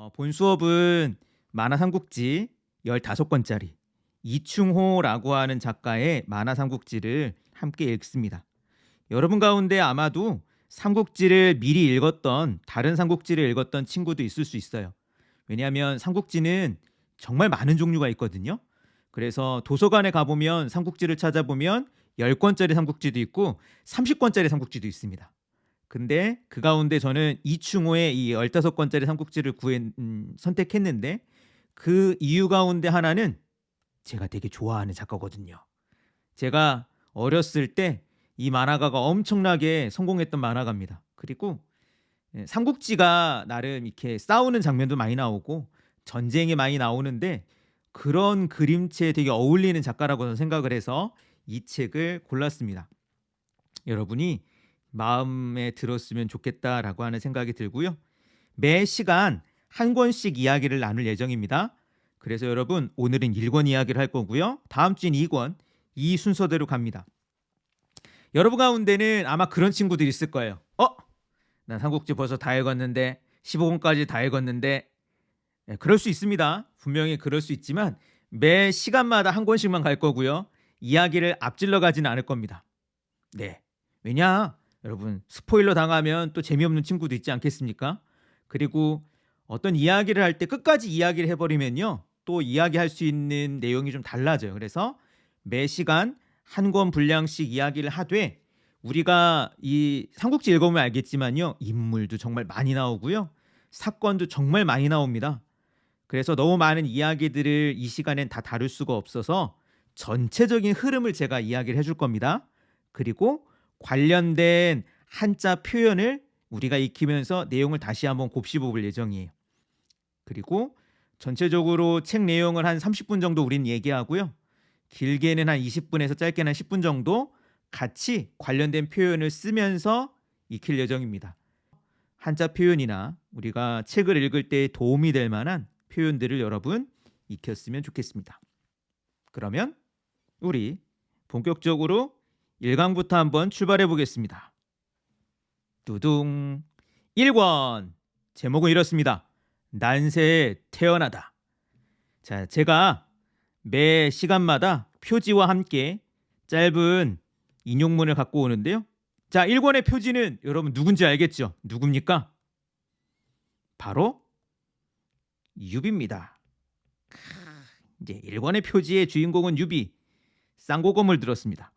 본 수업은 만화 삼국지 15권짜리 이충호라고 하는 작가의 만화 삼국지를 함께 읽습니다. 여러분 가운데 아마도 삼국지를 미리 읽었던 다른 삼국지를 읽었던 친구도 있을 수 있어요. 왜냐하면 삼국지는 정말 많은 종류가 있거든요. 그래서 도서관에 가보면 삼국지를 찾아보면 10권짜리 삼국지도 있고 30권짜리 삼국지도 있습니다. 근데 그 가운데 저는 이충호의 이 15권짜리 삼국지를 선택했는데 그 이유 가운데 하나는 제가 되게 좋아하는 작가거든요. 제가 어렸을 때 이 만화가가 엄청나게 성공했던 만화가입니다. 그리고 삼국지가 나름 이렇게 싸우는 장면도 많이 나오고 전쟁이 많이 나오는데 그런 그림체에 되게 어울리는 작가라고 저는 생각을 해서 이 책을 골랐습니다. 여러분이 마음에 들었으면 좋겠다라고 하는 생각이 들고요. 매 시간 한 권씩 이야기를 나눌 예정입니다. 그래서 여러분 오늘은 1권 이야기를 할 거고요. 다음 주엔 2권, 이 순서대로 갑니다. 여러분 가운데는 아마 그런 친구들이 있을 거예요. 난 삼국지 벌써 다 읽었는데 15권까지 다 읽었는데 그럴 수 있습니다. 분명히 그럴 수 있지만 매 시간마다 한 권씩만 갈 거고요. 이야기를 앞질러 가지는 않을 겁니다. 네. 왜냐? 여러분 스포일러 당하면 또 재미없는 친구도 있지 않겠습니까? 그리고 어떤 이야기를 할 때 끝까지 이야기를 해버리면요. 또 이야기할 수 있는 내용이 좀 달라져요. 그래서 매 시간 한 권 분량씩 이야기를 하되 우리가 이 삼국지 읽어보면 알겠지만요. 인물도 정말 많이 나오고요. 사건도 정말 많이 나옵니다. 그래서 너무 많은 이야기들을 이 시간엔 다 다룰 수가 없어서 전체적인 흐름을 제가 이야기를 해줄 겁니다. 그리고 관련된 한자 표현을 우리가 익히면서 내용을 다시 한번 곱씹어 볼 예정이에요. 그리고 전체적으로 책 내용을 한 30분 정도 우린 얘기하고요. 길게는 한 20분에서 짧게는 한 10분 정도 같이 관련된 표현을 쓰면서 익힐 예정입니다. 한자 표현이나 우리가 책을 읽을 때 도움이 될 만한 표현들을 여러분 익혔으면 좋겠습니다. 그러면 우리 본격적으로 1강부터 한번 출발해 보겠습니다. 두둥 1권 제목은 이렇습니다. 난세에 태어나다. 자, 제가 매 시간마다 표지와 함께 짧은 인용문을 갖고 오는데요. 자, 1권의 표지는 여러분 누군지 알겠죠? 누굽니까? 바로 유비입니다. 이제 1권의 표지의 주인공은 유비. 쌍고검을 들었습니다.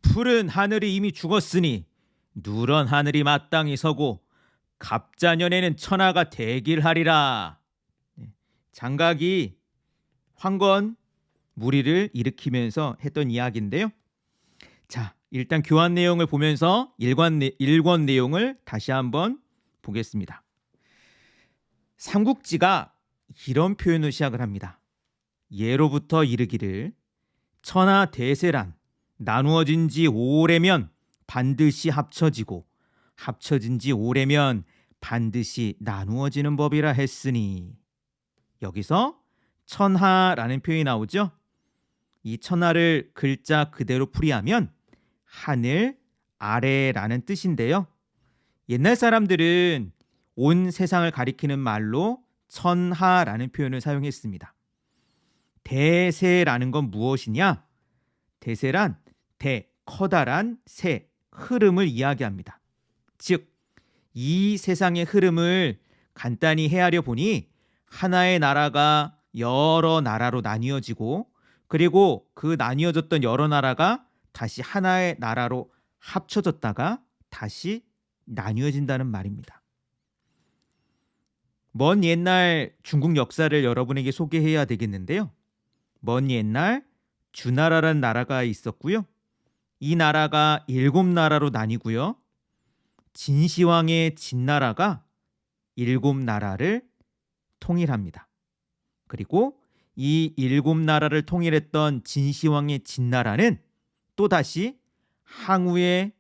푸른 하늘이 이미 죽었으니 누런 하늘이 마땅히 서고 갑자년에는 천하가 대길하리라. 장각이 황건 무리를 일으키면서 했던 이야기인데요. 자, 일단 교환 내용을 보면서 1권 내용을 다시 한번 보겠습니다. 삼국지가 이런 표현을 시작을 합니다. 예로부터 이르기를 천하 대세란 나누어진 지 오래면 반드시 합쳐지고 합쳐진 지 오래면 반드시 나누어지는 법이라 했으니, 여기서 천하라는 표현이 나오죠. 이 천하를 글자 그대로 풀이하면 하늘, 아래라는 뜻인데요. 옛날 사람들은 온 세상을 가리키는 말로 천하라는 표현을 사용했습니다. 대세라는 건 무엇이냐? 대세란 커다란 세, 흐름을 이야기합니다. 즉, 이 세상의 흐름을 간단히 헤아려 보니 하나의 나라가 여러 나라로 나뉘어지고 그리고 그 나뉘어졌던 여러 나라가 다시 하나의 나라로 합쳐졌다가 다시 나뉘어진다는 말입니다. 먼 옛날 중국 역사를 여러분에게 소개해야 되겠는데요. 먼 옛날 주나라라는 나라가 있었고요. 이 나라가 7나라로 나뉘고요. 진시황의 진나라가 7나라를 통일합니다. 그리고 이 7나라를 통일했던 진시황의 진나라는 또다시 항우의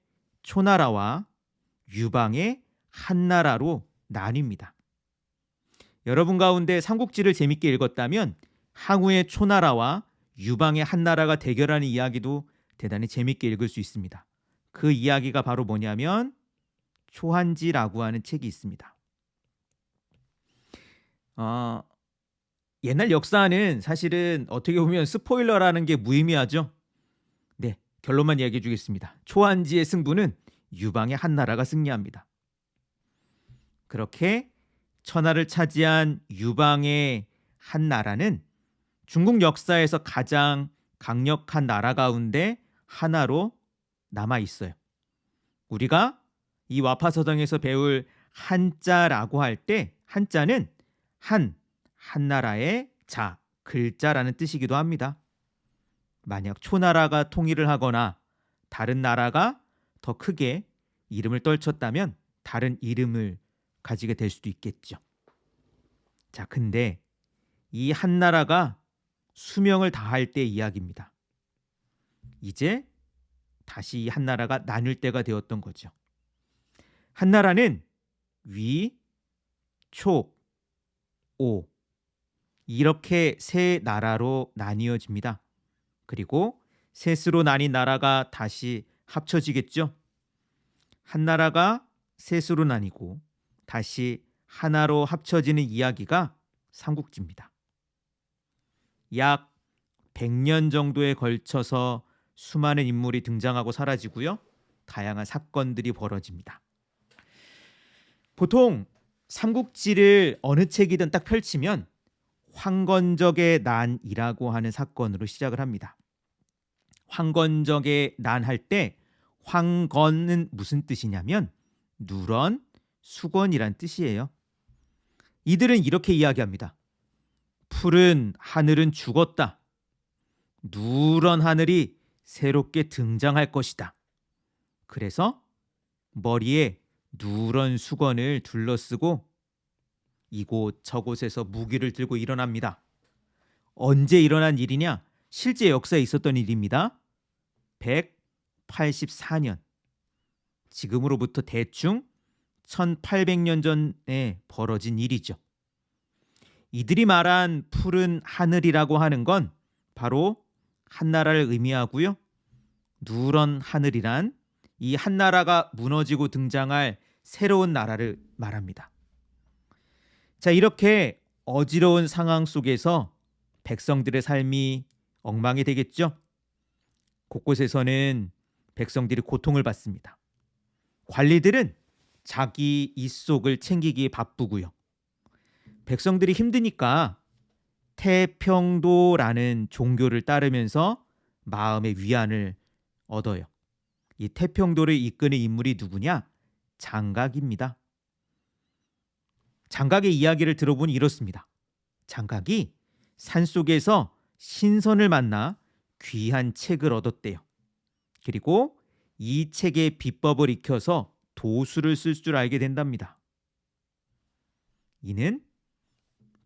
초나라와 유방의 한나라로 나뉩니다. 여러분 가운데 삼국지를 재밌게 읽었다면 항우의 초나라와 유방의 한나라가 대결하는 이야기도 대단히 재밌게 읽을 수 있습니다. 그 이야기가 바로 뭐냐면 초한지라고 하는 책이 있습니다. 어, 옛날 역사는 사실은 어떻게 보면 스포일러라는 게 무의미하죠. 네, 결론만 이야기해 주겠습니다. 초안지의 승부는 유방의 한나라가 승리합니다. 그렇게 천하를 차지한 유방의 한나라는 중국 역사에서 가장 강력한 나라 가운데 하나로 남아 있어요. 우리가 이 와파서당에서 배울 한자라고 할 때 한자는 한나라의 자, 글자라는 뜻이기도 합니다. 만약 초나라가 통일을 하거나 다른 나라가 더 크게 이름을 떨쳤다면 다른 이름을 가지게 될 수도 있겠죠. 자, 근데 이 한나라가 수명을 다할 때 이야기입니다. 이제 다시 이 한나라가 나뉠 때가 되었던 거죠. 한나라는 위, 촉, 오 이렇게 세 나라로 나뉘어집니다. 그리고 셋으로 나뉜 나라가 다시 합쳐지겠죠. 한나라가 셋으로 나뉘고 다시 하나로 합쳐지는 이야기가 삼국지입니다. 약 100년 정도에 걸쳐서 수많은 인물이 등장하고 사라지고요. 다양한 사건들이 벌어집니다. 보통 삼국지를 어느 책이든 딱 펼치면 황건적의 난이라고 하는 사건으로 시작을 합니다. 황건적의 난 할 때 황건은 무슨 뜻이냐면 누런, 수건이란 뜻이에요. 이들은 이렇게 이야기합니다. 푸른 하늘은 죽었다. 누런 하늘이 새롭게 등장할 것이다. 그래서 머리에 누런 수건을 둘러쓰고 이곳 저곳에서 무기를 들고 일어납니다. 언제 일어난 일이냐? 실제 역사에 있었던 일입니다. 184년. 지금으로부터 대충 1800년 전에 벌어진 일이죠. 이들이 말한 푸른 하늘이라고 하는 건 바로 한나라를 의미하고요. 누런 하늘이란 이 한나라가 무너지고 등장할 새로운 나라를 말합니다. 자, 이렇게 어지러운 상황 속에서 백성들의 삶이 엉망이 되겠죠. 곳곳에서는 백성들이 고통을 받습니다. 관리들은 자기 입속을 챙기기에 바쁘고요. 백성들이 힘드니까 태평도라는 종교를 따르면서 마음의 위안을 얻어요. 이 태평도를 이끄는 인물이 누구냐? 장각입니다. 장각의 이야기를 들어보니 이렇습니다. 장각이 산속에서 신선을 만나 귀한 책을 얻었대요. 그리고 이 책의 비법을 익혀서 도수를 쓸 줄 알게 된답니다. 이는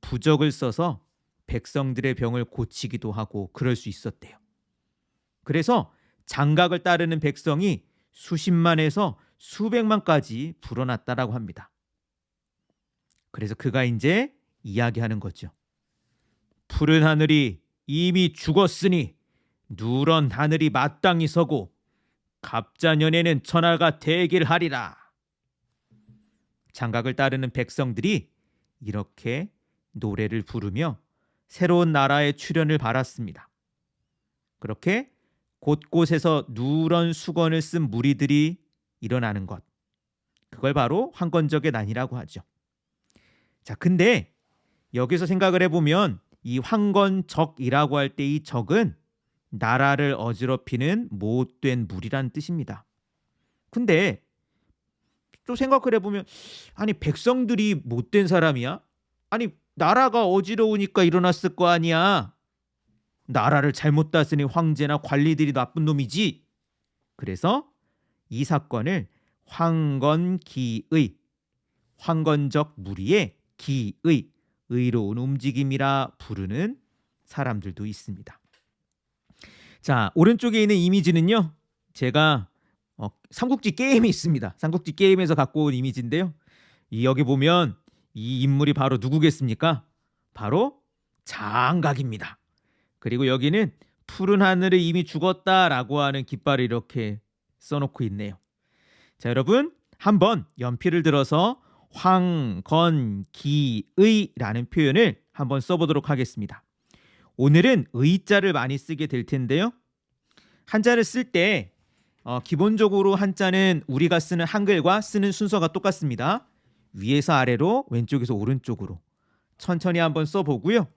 부적을 써서 백성들의 병을 고치기도 하고 그럴 수 있었대요. 그래서 장각을 따르는 백성이 수십만에서 수백만까지 불어났다라고 합니다. 그래서 그가 이제 이야기하는 거죠. 푸른 하늘이 이미 죽었으니 누런 하늘이 마땅히 서고 갑자년에는 천하가 대길하리라. 장각을 따르는 백성들이 이렇게 노래를 부르며 새로운 나라의 출현을 바랐습니다. 그렇게 곳곳에서 누런 수건을 쓴 무리들이 일어나는 것. 그걸 바로 황건적의 난이라고 하죠. 자, 근데 여기서 생각을 해보면 이 황건적이라고 할 때 이 적은 나라를 어지럽히는 못된 무리란 뜻입니다. 근데 또 생각을 해보면 아니 백성들이 못된 사람이야? 아니 나라가 어지러우니까 일어났을 거 아니야. 나라를 잘못 다스린 황제나 관리들이 나쁜 놈이지. 그래서 이 사건을 황건기의, 황건적 무리의 기의, 의로운 움직임이라 부르는 사람들도 있습니다. 자, 오른쪽에 있는 이미지는요. 제가 삼국지 게임이 있습니다. 삼국지 게임에서 갖고 온 이미지인데요. 여기 보면 이 인물이 바로 누구겠습니까? 바로 장각입니다. 그리고 여기는 푸른 하늘이 이미 죽었다라고 하는 깃발을 이렇게 써놓고 있네요. 자, 여러분 한번 연필을 들어서 황건기의라는 표현을 한번 써보도록 하겠습니다. 오늘은 의자를 많이 쓰게 될 텐데요. 한자를 쓸 때 기본적으로 한자는 우리가 쓰는 한글과 쓰는 순서가 똑같습니다. 위에서 아래로, 왼쪽에서 오른쪽으로 천천히 한번 써보고요.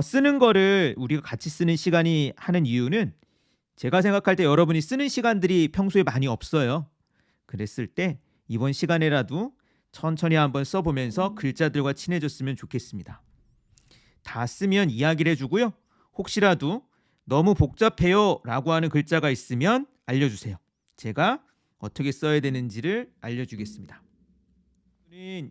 쓰는 거를 우리가 같이 쓰는 시간이 하는 이유는 제가 생각할 때 여러분이 쓰는 시간들이 평소에 많이 없어요. 그랬을 때 이번 시간에라도 천천히 한번 써보면서 글자들과 친해졌으면 좋겠습니다. 다 쓰면 이야기를 해주고요. 혹시라도 너무 복잡해요 라고 하는 글자가 있으면 알려주세요. 제가 어떻게 써야 되는지를 알려주겠습니다.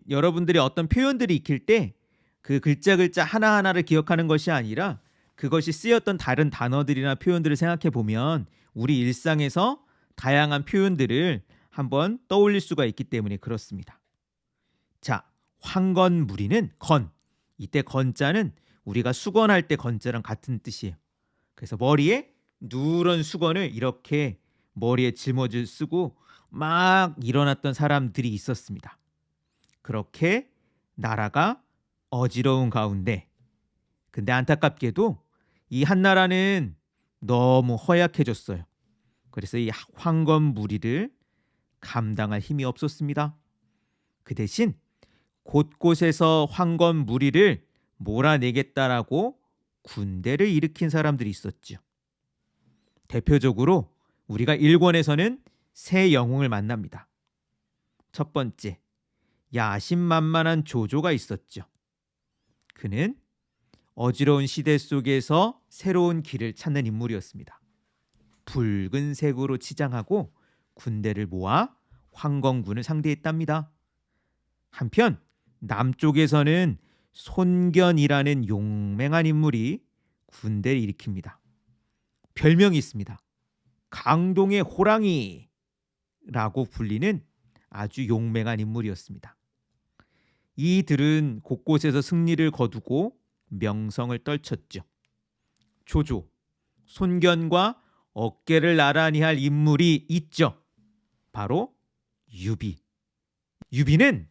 여러분들이 어떤 표현들이 익힐 때 그 글자 하나하나를 기억하는 것이 아니라 그것이 쓰였던 다른 단어들이나 표현들을 생각해 보면 우리 일상에서 다양한 표현들을 한번 떠올릴 수가 있기 때문에 그렇습니다. 자, 황건무리는 건. 이때 건자는 우리가 수건할 때 건자랑 같은 뜻이에요. 그래서 머리에 누런 수건을 이렇게 머리에 짊어질 쓰고 막 일어났던 사람들이 있었습니다. 그렇게 나라가 어지러운 가운데, 근데 안타깝게도 이 한나라는 너무 허약해졌어요. 그래서 이 황건무리를 감당할 힘이 없었습니다. 그 대신 곳곳에서 황건무리를 몰아내겠다라고 군대를 일으킨 사람들이 있었죠. 대표적으로 우리가 일권에서는 세 영웅을 만납니다. 첫 번째, 야심만만한 조조가 있었죠. 그는 어지러운 시대 속에서 새로운 길을 찾는 인물이었습니다. 붉은색으로 치장하고 군대를 모아 황건군을 상대했답니다. 한편 남쪽에서는 손견이라는 용맹한 인물이 군대를 일으킵니다. 별명이 있습니다. 강동의 호랑이라고 불리는 아주 용맹한 인물이었습니다. 이들은 곳곳에서 승리를 거두고 명성을 떨쳤죠. 조조, 손견과 어깨를 나란히 할 인물이 있죠. 바로 유비. 유비는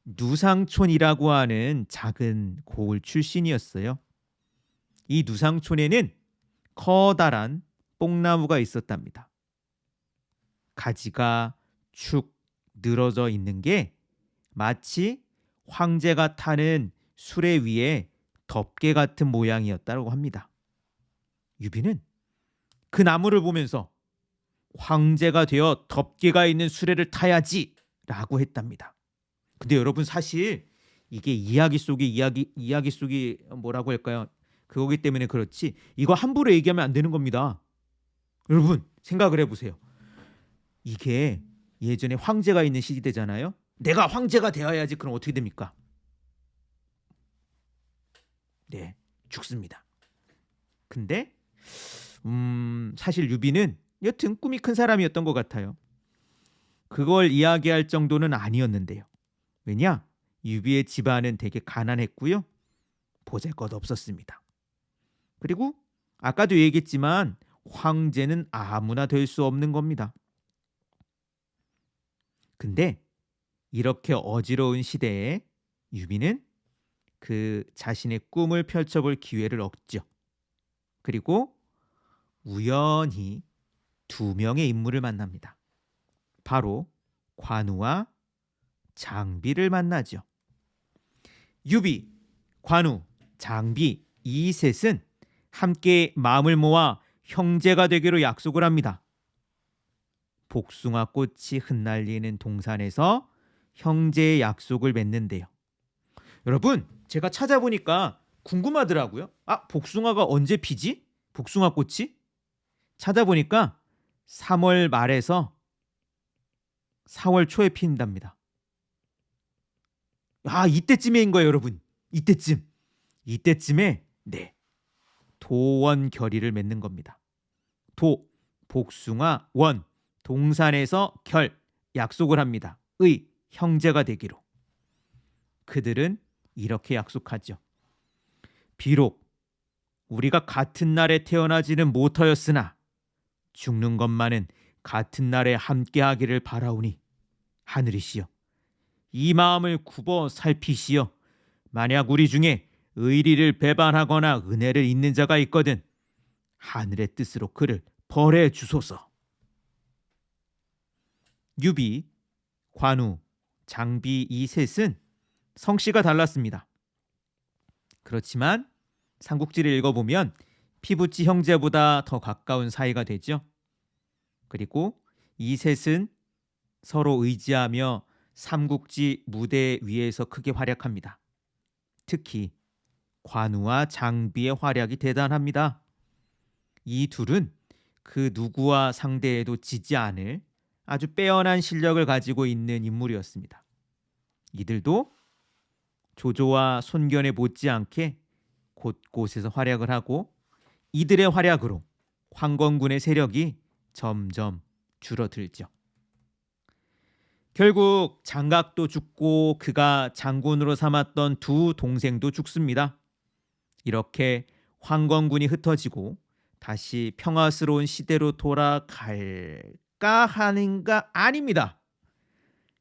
누상촌이라고 하는 작은 고을 출신이었어요. 이 누상촌에는 커다란 뽕나무가 있었답니다. 가지가 축 늘어져 있는 게 마치 황제가 타는 수레 위에 덮개 같은 모양이었다고 합니다. 유비는 그 나무를 보면서 황제가 되어 덮개가 있는 수레를 타야지 라고 했답니다. 근데 여러분, 사실 이게 이야기 속의 뭐라고 할까요? 그거기 때문에 그렇지 이거 함부로 얘기하면 안 되는 겁니다. 여러분 생각을 해보세요. 이게 예전에 황제가 있는 시대잖아요. 내가 황제가 되어야지. 그럼 어떻게 됩니까? 네, 죽습니다. 근데 사실 유비는 여튼 꿈이 큰 사람이었던 것 같아요. 그걸 이야기할 정도는 아니었는데요. 왜냐? 유비의 집안은 되게 가난했고요. 보잘것없었습니다. 그리고 아까도 얘기했지만 황제는 아무나 될 수 없는 겁니다. 근데 이렇게 어지러운 시대에 유비는 그 자신의 꿈을 펼쳐볼 기회를 얻죠. 그리고 우연히 두 명의 인물을 만납니다. 바로 관우와 장비를 만나죠. 유비, 관우, 장비 이 셋은 함께 마음을 모아 형제가 되기로 약속을 합니다. 복숭아 꽃이 흩날리는 동산에서 형제의 약속을 맺는데요. 여러분, 제가 찾아보니까 궁금하더라고요. 복숭아가 언제 피지? 복숭아 꽃이? 찾아보니까 3월 말에서 4월 초에 핀답니다. 이때쯤인 거예요, 여러분. 이때쯤에 도원 결의를 맺는 겁니다. 복숭아, 원, 동산에서 결, 약속을 합니다. 형제가 되기로. 그들은 이렇게 약속하죠. 비록 우리가 같은 날에 태어나지는 못하였으나 죽는 것만은 같은 날에 함께하기를 바라오니 하늘이시여, 이 마음을 굽어 살피시어 만약 우리 중에 의리를 배반하거나 은혜를 잊는 자가 있거든 하늘의 뜻으로 그를 벌해 주소서. 유비, 관우, 장비 이 셋은 성씨가 달랐습니다. 그렇지만 삼국지를 읽어보면 피부치 형제보다 더 가까운 사이가 되죠. 그리고 이 셋은 서로 의지하며 삼국지 무대 위에서 크게 활약합니다. 특히 관우와 장비의 활약이 대단합니다. 이 둘은 그 누구와 상대해도 지지 않을 아주 빼어난 실력을 가지고 있는 인물이었습니다. 이들도 조조와 손견에 못지않게 곳곳에서 활약을 하고 이들의 활약으로 황건군의 세력이 점점 줄어들죠. 결국 장각도 죽고 그가 장군으로 삼았던 두 동생도 죽습니다. 이렇게 황건군이 흩어지고 다시 평화스러운 시대로 돌아갈까 하는가 아닙니다.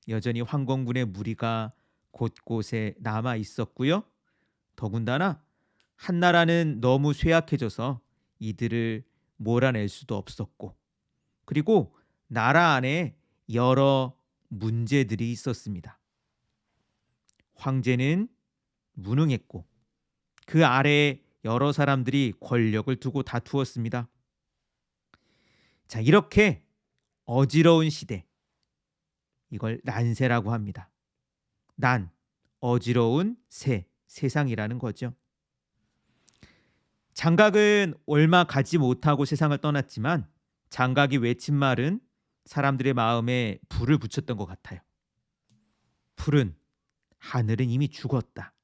여전히 황건군의 무리가 곳곳에 남아 있었고요. 더군다나 한나라는 너무 쇠약해져서 이들을 몰아낼 수도 없었고, 그리고 나라 안에 여러 문제들이 있었습니다. 황제는 무능했고 그 아래에 여러 사람들이 권력을 두고 다투었습니다. 자, 이렇게 어지러운 시대, 이걸 난세라고 합니다. 난, 어지러운 세상이라는 거죠. 장각은 얼마 가지 못하고 세상을 떠났지만 장각이 외친 말은 사람들의 마음에 불을 붙였던 것 같아요. 불은 하늘은 이미 죽었다.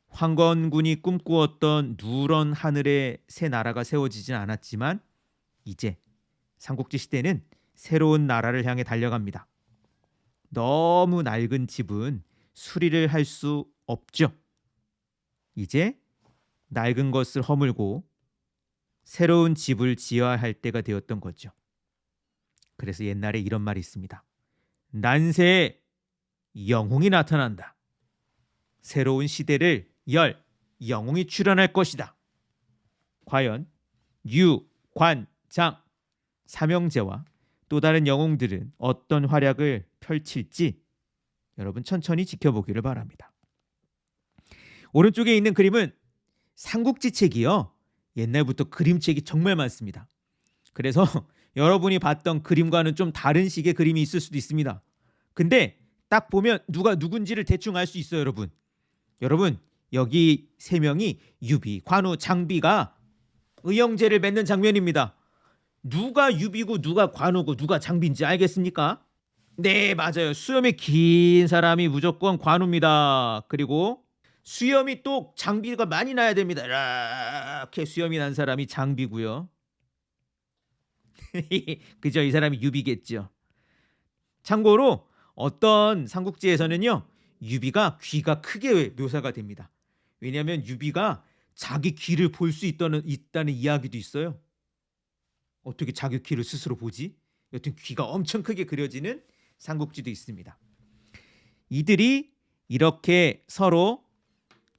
황건군이 꿈꾸었던 누런 하늘의 새 나라가 세워지진 않았지만 이제 삼국지 시대는 새로운 나라를 향해 달려갑니다. 너무 낡은 집은 수리를 할 수 없죠. 이제 낡은 것을 허물고 새로운 집을 지어야 할 때가 되었던 거죠. 그래서 옛날에 이런 말이 있습니다. 난세에 영웅이 나타난다. 새로운 시대를 열 영웅이 출현할 것이다. 과연 유, 관, 장 삼형제와 또 다른 영웅들은 어떤 활약을 펼칠지 여러분 천천히 지켜보기를 바랍니다. 오른쪽에 있는 그림은 삼국지 책이요. 옛날부터 그림책이 정말 많습니다. 그래서 여러분이 봤던 그림과는 좀 다른 식의 그림이 있을 수도 있습니다. 근데 딱 보면 누가 누군지를 대충 알 수 있어요, 여러분. 여러분, 여기 세 명이 유비, 관우, 장비가 의형제를 맺는 장면입니다. 누가 유비고 누가 관우고 누가 장비인지 알겠습니까? 네, 맞아요. 수염이 긴 사람이 무조건 관우입니다. 그리고 수염이 또 장비가 많이 나야 됩니다. 이렇게 수염이 난 사람이 장비고요. 그죠? 이 사람이 유비겠죠. 참고로 어떤 삼국지에서는요, 유비가 귀가 크게 묘사가 됩니다. 왜냐하면 유비가 자기 귀를 볼 수 있다는 이야기도 있어요. 어떻게 자기 귀를 스스로 보지? 여튼 귀가 엄청 크게 그려지는 삼국지도 있습니다. 이들이 이렇게 서로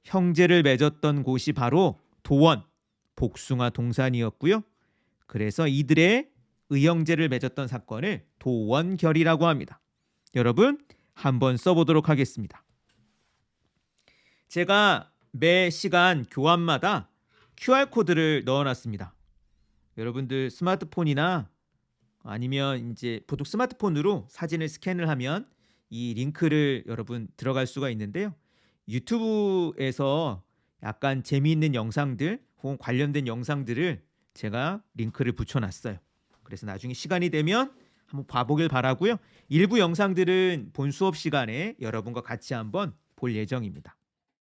형제를 맺었던 곳이 바로 도원, 복숭아 동산이었고요. 그래서 이들의 의형제를 맺었던 사건을 도원결이라고 합니다. 여러분, 한번 써보도록 하겠습니다. 제가 매 시간 교환마다 QR코드를 넣어놨습니다. 여러분들 스마트폰이나 아니면 이제 보통 스마트폰으로 사진을 스캔을 하면 이 링크를 여러분 들어갈 수가 있는데요. 유튜브에서 약간 재미있는 영상들 혹은 관련된 영상들을 제가 링크를 붙여놨어요. 그래서 나중에 시간이 되면 한번 봐보길 바라고요. 일부 영상들은 본 수업 시간에 여러분과 같이 한번 볼 예정입니다.